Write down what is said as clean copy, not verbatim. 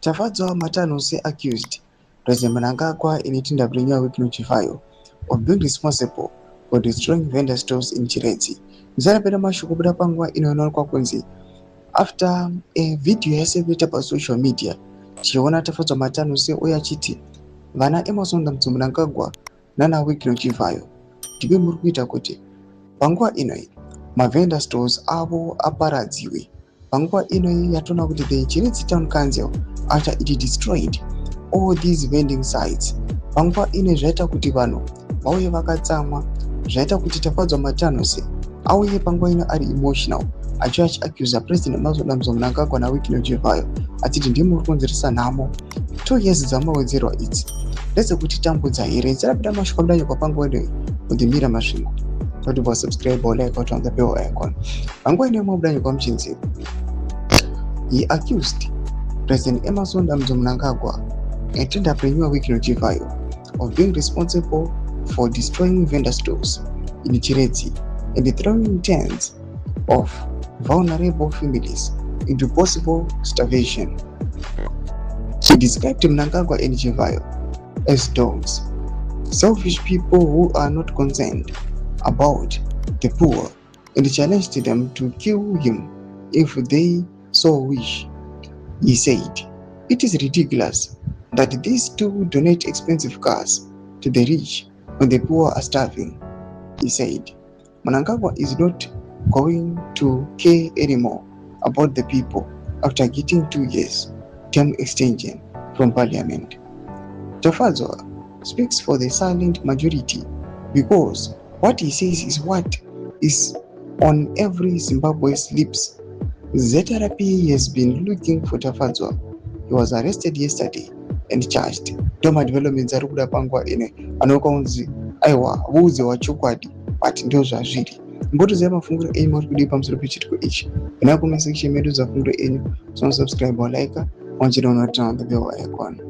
Tafadzwa matano say accused President Mnangagwa in 18W week file of being responsible for destroying vendor stores in Chiredzi. Mzanapenda mashukubuda pangwa inoonwa kwa kunzi. After a video yaseveta pa social media, chiona tafadzwa matano say oya chiti vana emasonda Mnangagwa nana week file. Tibe murikuita kuti panguwa inoi vendor stores avo aparadziwe. Panguwa inoi yatona kuti the Chiredzi town council after it destroyed all these vending sites. Panguwa ine zvaita kuti vanhu vauye vakatsamwa, zvaita kuti tafadzwa matano se auye panguwa ino ari emotional achiaccuse President Mnangagwa na week file achiti ndiye muri kukonzeresa nhamo 2 years dzamawedzerwa idzi ndedzekuti tambudza here. Nzirapida mashukwamdanyo kwa panguwa ino kundimira masvingo kuti subscribe or like on the bell icon. Panguwa ino mwabudanyo kwa mchinziro. He accused President Mnangagwa and entrepreneur week file of being responsible for destroying vendor stores in Chiredzi and throwing tens of vulnerable families into possible starvation. He described Mnangagwa and file as dogs, selfish people who are not concerned about the poor, and challenged them to kill him if they so wish. He said, "It is ridiculous that these two donate expensive cars to the rich when the poor are starving." He said, Mnangagwa is not going to care anymore about the people after getting 2 years term extension from parliament. Tafadzwa speaks for the silent majority because what he says is what is on every Zimbabwe's lips. ZRP has been looking for Tafadzwa. He was arrested yesterday and charged. Doma developments ari kuda panguwa ine anokaunzi aiwa vuudze wachokwadi but ndo zvazviri. Mbotoziva mafungiro enyu muri kudii pamusoro pechitiko ichi. Kana kuma section medu dzafungiro enyu, subscribe or like, wanchida unoturn on the bell icon.